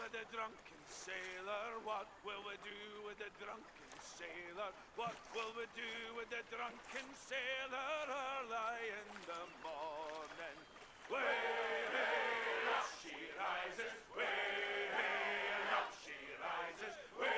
with the drunken sailor? What will we do with the drunken sailor? What will we do with the drunken sailor early in the morning? Way, hey, up she rises, way, hey, up she rises, way,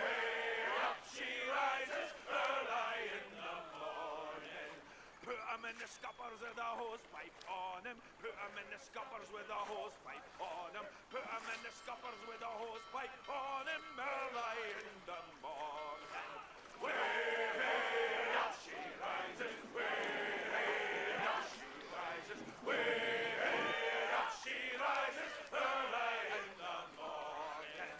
hey, up she rises early in the morning. Put 'em in the scuppers with a hose pipe on him. Put 'em in the scuppers with a hose pipe on him. Put 'em in the scuppers with a hose pipe on him early in the morning. Way, hey, up she rises, way, hey, up she rises, way, hey, up she rises early in the morning.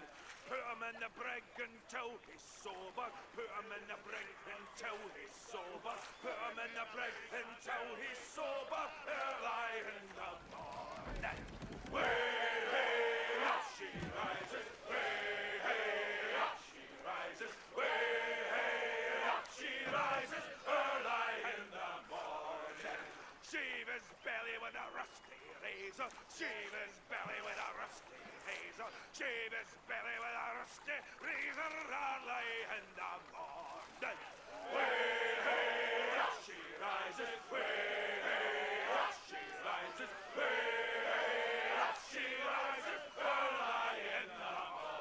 Put 'em in the brig until he's sober. Put 'em in the brig until he's sober. Put 'em in the brig until he's sober early in the morning. Way, hey, up she rises. Way, hey, up she rises. Way, hey, up she rises early in the morning. Shave his belly with a rusty razor. Shave his belly with a rusty razor. Shave his belly with a rusty razor early in the morning. Way, hey, up she rises. Way, hey, up she rises. Way, hey, up she rises early in the morning.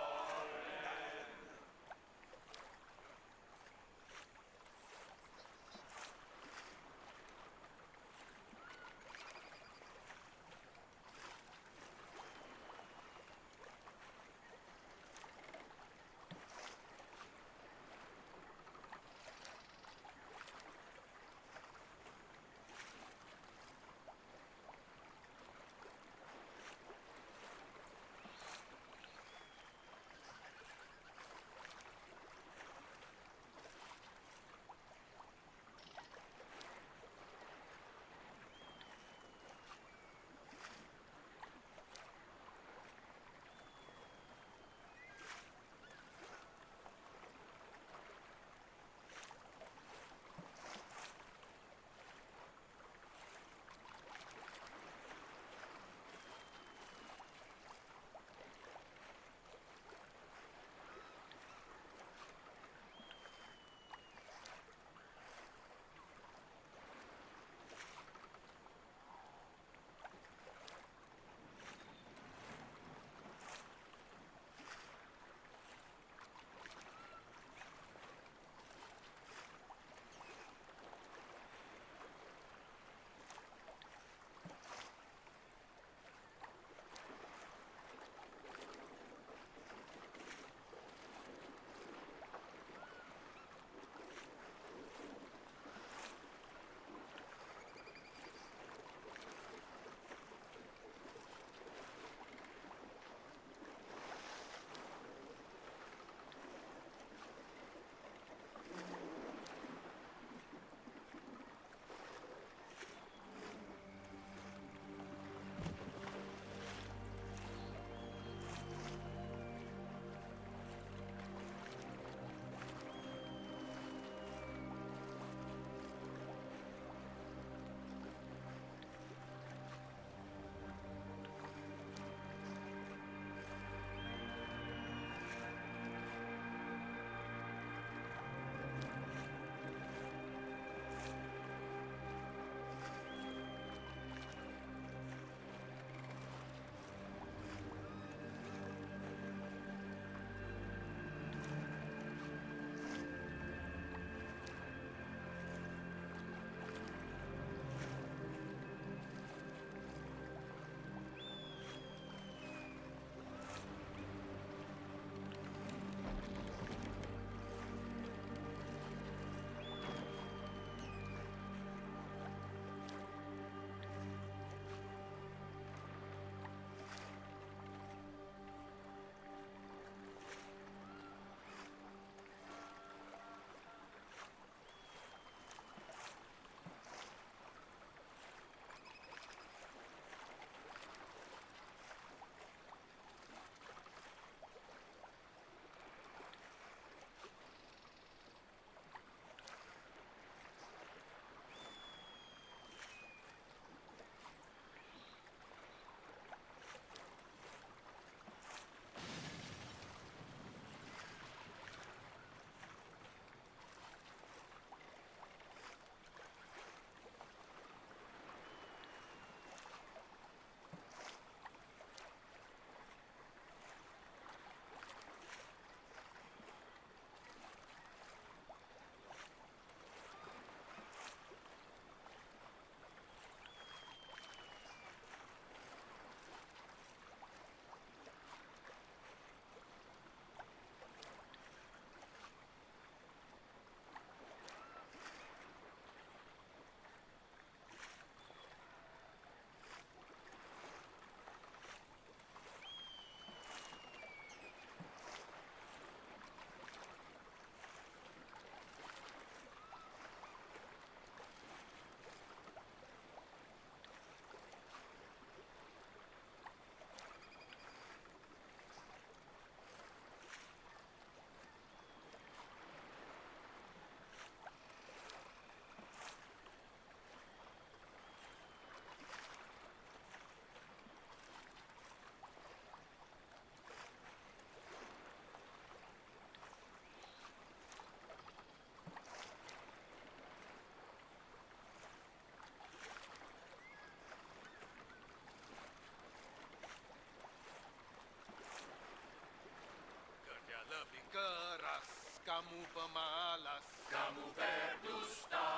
kamu pemalas, kamu berdusta,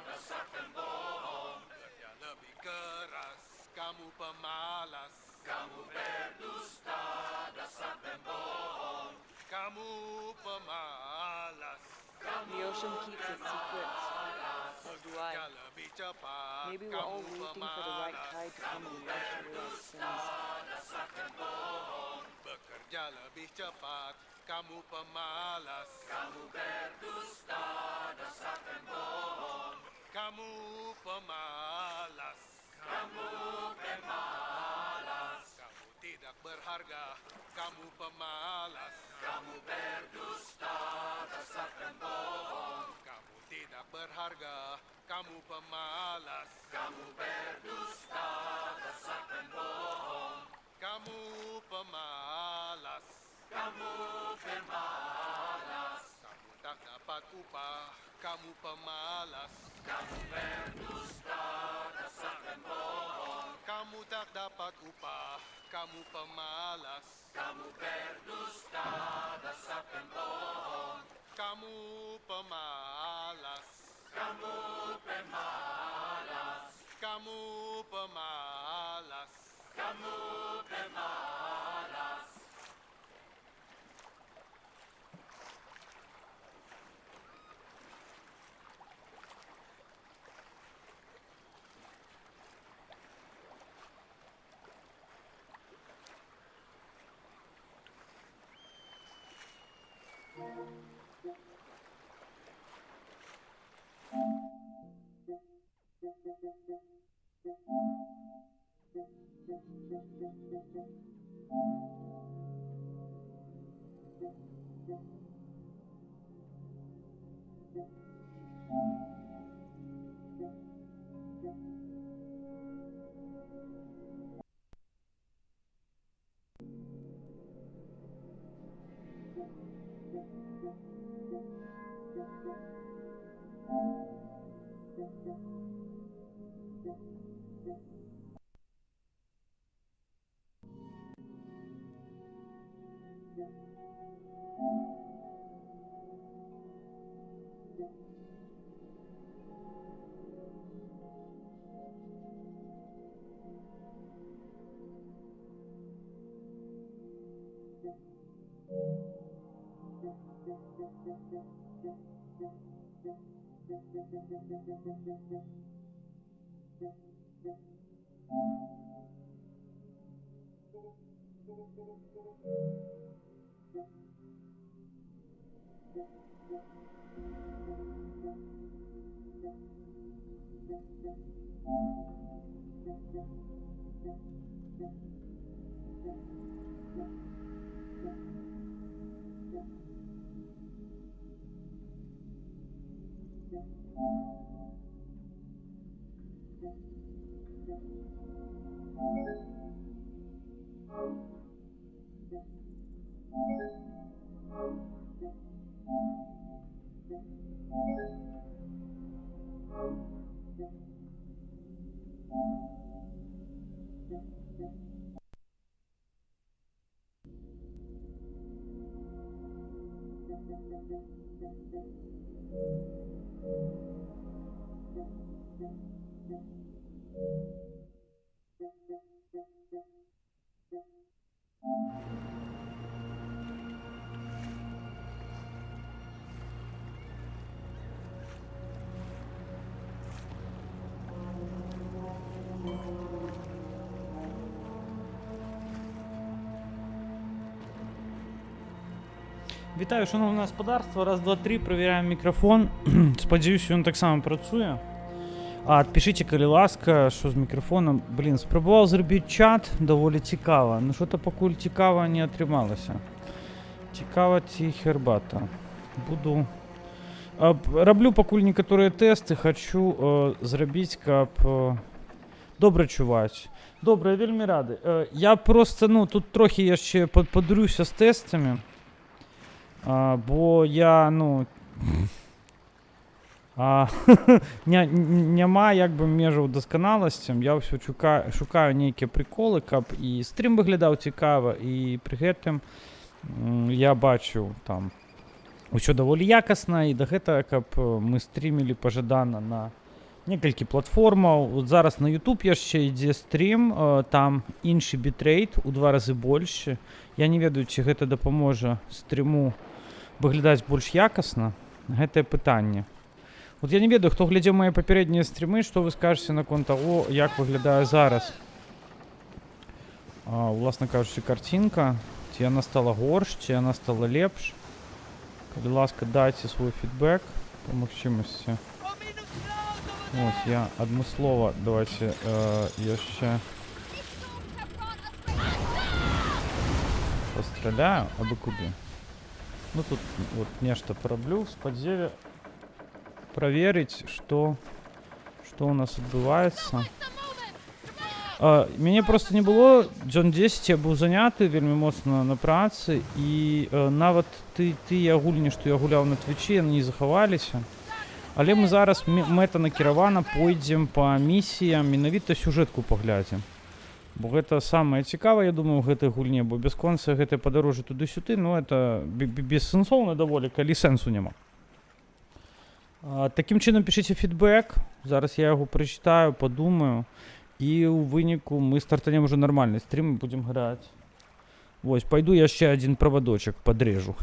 dasar pembohong. Kerja lebih keras, kamu pemalas, kamu berdusta, dasar pembohong. Kamu pemalas, The ocean keeps its secrets, as do I. kerja lebih cepat, Maybe we're all kamu waiting for the right pemalas. tide to come and wash away our sins. Bekerja lebih cepat, kamu pemalas. Kamu berdusta, dasar pembohong. Kamu pemalas. Kamu pemalas. Kamu tidak berharga, kamu pemalas. Kamu berdusta, dasar pembohong. Kamu tidak berharga, kamu pemalas. Kamu berdusta, dasar pembohong. Kamu pemalas. Kamu pemalas. Kamu tak dapat upah, kamu pemalas. Kamu berdusta, dasar pembohong. Kamu tak dapat upah, kamu pemalas. Kamu berdusta, dasar pembohong. Kamu pemalas. Kamu pemalas. Kamu pemalas. Kamu pemalas. Вітаю, шановне господарство. Раз, два, три, перевіряємо мікрофон. Сподіваюся, він так само працює. Пишіть, коли ласка, що з мікрофоном. Блін, спробував зробити чат, доволі цікаво. Ну що-то покуль цікаво не отрималося. Цікава ці хербата. Буду... Роблю покуль некоторые тести, хочу зробити, як добре чувати. Добре, я вельми радий. Я просто, ну, тут трохи я ще подрюся з тестами. Бо я, ну, нема якби межу досконалостям. Я все шукаю неякі приколи, каб і стрім виглядав цікаво, і при гэтым я бачу там Усё даволі якасна, і да гэтага, каб мы стрімілі пажадана на некалькі платформаў. Вот зараз на YouTube яшчэ ідзе стрім, там іншы бітрейт у 2 разы большы. Я не ведаю, ці гэта дапаможа стріму выглядаць больш якасна. Гэтае пытанне. Вот я не ведаю, хто глядзеў мае папярэднія стрімы, што вы скажаце наконт таго, як выглядае зараз. Уласна кажучы, карцінка. Ці яна стала горш, ці яна стала лепш. Калі ласка, дайце свой фідбэк па магчымасці. Ось, я адмыслова, давайте яшчэ пастраляю, абы куды. Ну тут вот нешта параблю, в спадзеве праверыць, што у нас адбываецца. Мяне просто не было, дзён 10 я быў заняты вельмі моцна на працы, і нават тыя гульні, што я гуляў на Твічы, яны не захаваліся. Але мы зараз мэтанакіравана пойдзем па місіям, менавіта сюжэтку паглядзім. Бо гэта самае цікавае, я думаю, у гэтай гульне, бо бясконцае гэтае падарожжа туды-сюды, ну это бессэнсоўна даволі, калі сэнсу няма. Такім чынам пішыце фідбэк, зараз я яго прачытаю, падумаю, і ў выніку мы стартанем ужо нармальны стрім, будзем граць. Вось, пайду яшчэ адзін правадочак падрэжу.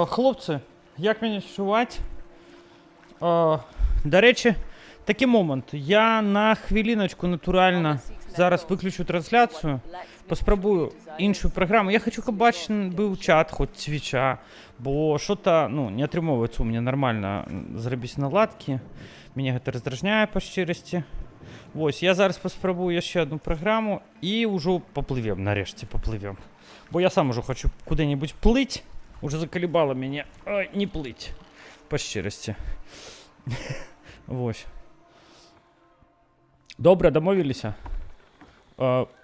Хлопці, як мені відчувати? До речі, такий момент. Я на хвилиночку натурально зараз виключу трансляцію, поспробую іншу програму. Я хочу, щоб бачен був чат, хоч твіча, бо що-то, ну, не отримується у мене нормально зробити наладки. Мене це роздражняє по щирості. Ось, я зараз поспробую ще одну програму і вже попливем, нарешті попливем. Бо я сам уже хочу куди-небудь плыть, уже заколебало мене не плыть, по щирості. Ось. Добре, домовилися.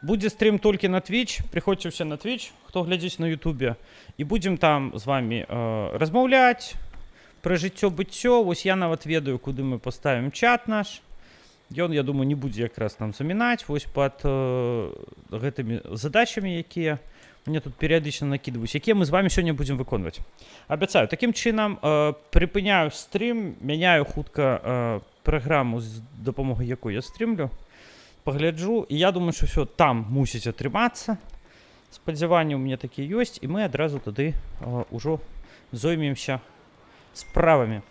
Буде стрім тільки на Twitch, приходьте всі на Twitch, хто глядить на YouTube, і будемо там з вами розмовляти про життя-биття. Ось я навіть ведаю, куди ми поставимо чат наш. Ён, я думаю, не буде якраз нам замінати. Ось під гэтымі задачами, які мне тут періодично накидываюсь, які ми з вами сьогодні будемо виконувати. Обіцяю, таким чином припиняю стрім, міняю хутка програму, з допомогою якої я стрімлю, погляджу, і я думаю, що все там мусить отриматися. Сподівання у мене такі є, і ми одразу туди уже займемося справами.